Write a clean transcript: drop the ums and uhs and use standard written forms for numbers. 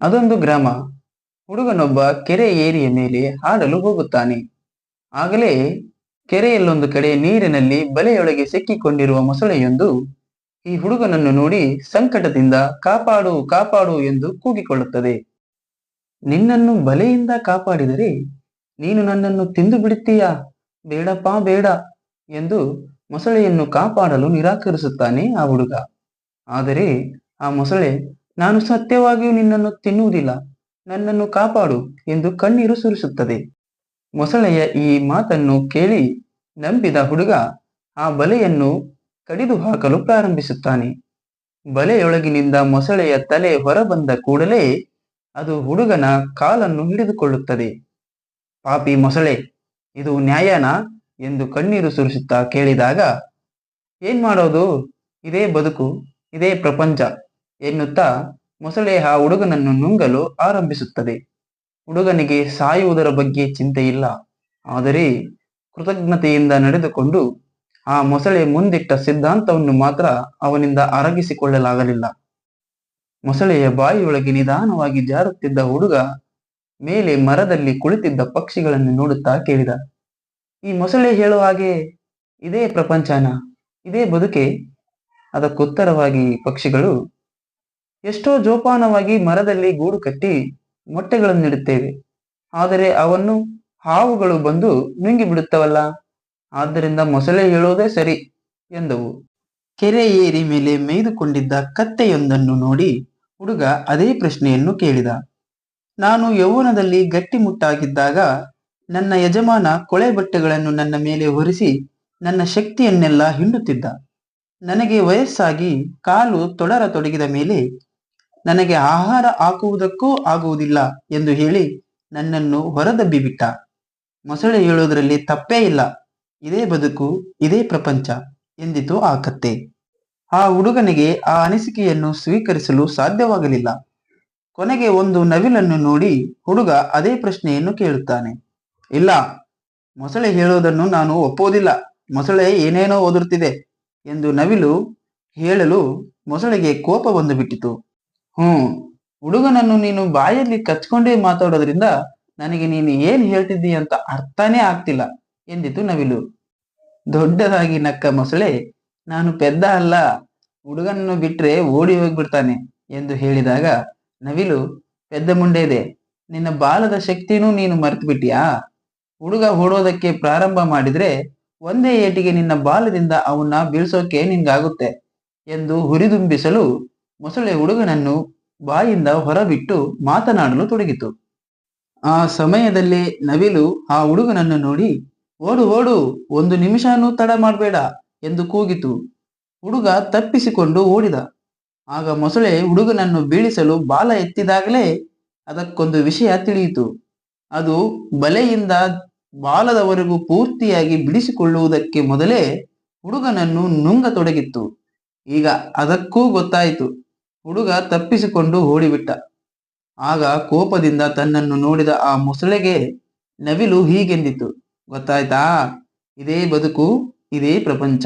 ಅದೊಂದು ಗ್ರಾಮ. ಹುಡುಗನೊಬ್ಬ ಕೆರೆ ಏರಿಯ ಮೇಲೆ ಆಡಲು ಹೋಗುತ್ತಾನೆ. ಆಗಲೇ ಕೆರೆಯಲ್ಲೊಂದು ಕಡೆ ನೀರಿನಲ್ಲಿ ಬಲೆಯೊಳಗೆ ಸಿಕ್ಕಿಕೊಂಡಿರುವ ಮೊಸಳೆಯೊಂದು ಈ ಹುಡುಗನನ್ನು ನೋಡಿ ಸಂಕಟದಿಂದ ಕಾಪಾಡು ಕಾಪಾಡು ಎಂದು ಕೂಗಿಕೊಳ್ಳುತ್ತದೆ. ನಿನ್ನನ್ನು ಬಲೆಯಿಂದ ಕಾಪಾಡಿದರೆ ನೀನು ನನ್ನನ್ನು ತಿಂದು ಬಿಡುತ್ತೀಯಾ? ಬೇಡಪ್ಪಾ ಬೇಡ ಎಂದು ಮೊಸಳೆಯನ್ನು ಕಾಪಾಡಲು ನಿರಾಕರಿಸುತ್ತಾನೆ ಆ ಹುಡುಗ. ಆದರೆ ಆ ಮೊಸಳೆ, ನಾನು ಸತ್ಯವಾಗಿಯೂ ನಿನ್ನನ್ನು ತಿನ್ನುವುದಿಲ್ಲ, ನನ್ನನ್ನು ಕಾಪಾಡು ಎಂದು ಕಣ್ಣೀರು ಸುರಿಸುತ್ತದೆ. ಮೊಸಳೆಯ ಈ ಮಾತನ್ನು ಕೇಳಿ ನಂಬಿದ ಹುಡುಗ ಆ ಬಲೆಯನ್ನು ಕಡಿದು ಹಾಕಲು ಪ್ರಾರಂಭಿಸುತ್ತಾನೆ. ಬಲೆಯೊಳಗಿನಿಂದ ಮೊಸಳೆಯ ತಲೆ ಹೊರಬಂದ ಕೂಡಲೇ ಅದು ಹುಡುಗನ ಕಾಲನ್ನು ಹಿಡಿದುಕೊಳ್ಳುತ್ತದೆ. ಪಾಪಿ ಮೊಸಳೆ, ಇದು ನ್ಯಾಯನಾ ಎಂದು ಕಣ್ಣೀರು ಸುರಿಸುತ್ತಾ ಕೇಳಿದಾಗ, ಏನ್ ಮಾಡೋದು, ಇದೇ ಬದುಕು, ಇದೇ ಪ್ರಪಂಚ ಎನ್ನುತ್ತಾ ಮೊಸಳೆ ಆ ಹುಡುಗನನ್ನು ನುಂಗಲು ಆರಂಭಿಸುತ್ತದೆ. ಹುಡುಗನಿಗೆ ಸಾಯುವುದರ ಬಗ್ಗೆ ಚಿಂತೆ ಇಲ್ಲ. ಆದರೆ ಕೃತಜ್ಞತೆಯಿಂದ ನಡೆದುಕೊಂಡು ಆ ಮೊಸಳೆ ಮುಂದಿಟ್ಟ ಸಿದ್ಧಾಂತವನ್ನು ಮಾತ್ರ ಅವನಿಂದ ಅರಗಿಸಿಕೊಳ್ಳಲಾಗಲಿಲ್ಲ. ಮೊಸಳೆಯ ಬಾಯಿಯೊಳಗೆ ನಿಧಾನವಾಗಿ ಜಾರುತ್ತಿದ್ದ ಹುಡುಗ ಮೇಲೆ ಮರದಲ್ಲಿ ಕುಳಿತಿದ್ದ ಪಕ್ಷಿಗಳನ್ನು ನೋಡುತ್ತಾ ಕೇಳಿದ, ಈ ಮೊಸಳೆ ಹೇಳೋ ಹಾಗೆ ಇದೇ ಪ್ರಪಂಚನ, ಇದೇ ಬದುಕೆ? ಅದಕ್ಕುತ್ತರವಾಗಿ ಪಕ್ಷಿಗಳು, ಎಷ್ಟೋ ಜೋಪಾನವಾಗಿ ಮರದಲ್ಲಿ ಗೂಡು ಕಟ್ಟಿ ಮೊಟ್ಟೆಗಳನ್ನಿಡುತ್ತೇವೆ, ಆದರೆ ಅವನ್ನು ಹಾವುಗಳು ಬಂದು ನುಂಗಿ ಬಿಡುತ್ತವಲ್ಲ, ಆದ್ದರಿಂದ ಮೊಸಳೆ ಹೇಳೋದೇ ಸರಿ ಎಂದವು. ಕೆರೆ ಏರಿ ಮೇಲೆ ಮೇಯ್ದುಕೊಂಡಿದ್ದ ಕತ್ತೆಯೊಂದನ್ನು ನೋಡಿ ಹುಡುಗ ಅದೇ ಪ್ರಶ್ನೆಯನ್ನು ಕೇಳಿದ. ನಾನು ಯೌವನದಲ್ಲಿ ಗಟ್ಟಿಮುಟ್ಟಾಗಿದ್ದಾಗ ನನ್ನ ಯಜಮಾನ ಕೊಳೆ ಬಟ್ಟೆಗಳನ್ನು ನನ್ನ ಮೇಲೆ ಹೊರಿಸಿ ನನ್ನ ಶಕ್ತಿಯನ್ನೆಲ್ಲ ಹಿಂಡುತ್ತಿದ್ದ. ನನಗೆ ವಯಸ್ಸಾಗಿ ಕಾಲು ತೊಡರತೊಡಗಿದ ಮೇಲೆ ನನಗೆ ಆಹಾರ ಹಾಕುವುದಕ್ಕೂ ಆಗುವುದಿಲ್ಲ ಎಂದು ಹೇಳಿ ನನ್ನನ್ನು ಹೊರದಬ್ಬಿಬಿಟ್ಟ. ಮೊಸಳೆ ಹೇಳೋದ್ರಲ್ಲಿ ತಪ್ಪೇ ಇಲ್ಲ, ಇದೇ ಬದುಕು, ಇದೇ ಪ್ರಪಂಚ ಎಂದಿತು ಆ ಕತ್ತೆ. ಆ ಹುಡುಗನಿಗೆ ಆ ಅನಿಸಿಕೆಯನ್ನು ಸ್ವೀಕರಿಸಲು ಸಾಧ್ಯವಾಗಲಿಲ್ಲ. ಕೊನೆಗೆ ಒಂದು ನವಿಲನ್ನು ನೋಡಿ ಹುಡುಗ ಅದೇ ಪ್ರಶ್ನೆಯನ್ನು ಕೇಳುತ್ತಾನೆ. ಇಲ್ಲ, ಮೊಸಳೆ ಹೇಳೋದನ್ನು ನಾನು ಒಪ್ಪೋದಿಲ್ಲ, ಮೊಸಳೆ ಏನೇನೋ ಓದುತ್ತಿದೆ ಎಂದು ನವಿಲು ಹೇಳಲು ಮೊಸಳೆಗೆ ಕೋಪ ಬಂದು ಬಿಟ್ಟಿತು. ಹುಡುಗನನ್ನು ನೀನು ಬಾಯಲ್ಲಿ ಕಚ್ಕೊಂಡೇ ಮಾತಾಡೋದ್ರಿಂದ ನನಗೆ ನೀನು ಏನ್ ಹೇಳ್ತಿದ್ದೀಯ ಅಂತ ಅರ್ಥನೇ ಆಗ್ತಿಲ್ಲ ಎಂದಿತು ನವಿಲು. ದೊಡ್ಡದಾಗಿ ನಕ್ಕ ಮೊಸಳೆ, ನಾನು ಪೆದ್ದ ಅಲ್ಲ, ಹುಡುಗನನ್ನು ಬಿಟ್ರೆ ಓಡಿ ಹೋಗ್ಬಿಡ್ತಾನೆ ಎಂದು ಹೇಳಿದಾಗ ನವಿಲು, ಪೆದ್ದ ಮುಂಡೆದೆ, ನಿನ್ನ ಬಾಲದ ಶಕ್ತಿನೂ ನೀನು ಮರೆತು ಬಿಟ್ಟಿಯಾ? ಹುಡುಗ ಓಡೋದಕ್ಕೆ ಪ್ರಾರಂಭ ಮಾಡಿದ್ರೆ ಒಂದೇ ಏಟಿಗೆ ನಿನ್ನ ಬಾಲದಿಂದ ಅವನ್ನ ಬೀಳ್ಸೋಕೆ ನಿನ್ಗಾಗುತ್ತೆ ಎಂದು ಹುರಿದುಂಬಿಸಲು ಮೊಸಳೆ ಹುಡುಗನನ್ನು ಬಾಯಿಂದ ಹೊರಬಿಟ್ಟು ಮಾತನಾಡಲು ತೊಡಗಿತು. ಆ ಸಮಯದಲ್ಲಿ ನವಿಲು ಆ ಹುಡುಗನನ್ನು ನೋಡಿ, ಓಡು ಓಡು, ಒಂದು ನಿಮಿಷನೂ ತಡ ಮಾಡಬೇಡ ಎಂದು ಕೂಗಿತು. ಹುಡುಗ ತಪ್ಪಿಸಿಕೊಂಡು ಓಡಿದ. ಆಗ ಮೊಸಳೆ ಹುಡುಗನನ್ನು ಬೀಳಿಸಲು ಬಾಲ ಎತ್ತಿದಾಗಲೇ ಅದಕ್ಕೊಂದು ವಿಷಯ ತಿಳಿಯಿತು. ಅದು ಬಲೆಯಿಂದ ಬಾಲದವರೆಗೂ ಪೂರ್ತಿಯಾಗಿ ಬಿಡಿಸಿಕೊಳ್ಳುವುದಕ್ಕೆ ಮೊದಲೇ ಹುಡುಗನನ್ನು ನುಂಗತೊಡಗಿತ್ತು. ಈಗ ಅದಕ್ಕೂ ಗೊತ್ತಾಯಿತು. ಹುಡುಗ ತಪ್ಪಿಸಿಕೊಂಡು ಓಡಿಬಿಟ್ಟ. ಆಗ ಕೋಪದಿಂದ ತನ್ನನ್ನು ನೋಡಿದ ಆ ಮೊಸಳೆಗೆ ನವಿಲು ಹೀಗೆಂದಿತು, ಗೊತ್ತಾಯ್ತಾ, ಇದೇ ಬದುಕು, ಇದೇ ಪ್ರಪಂಚ.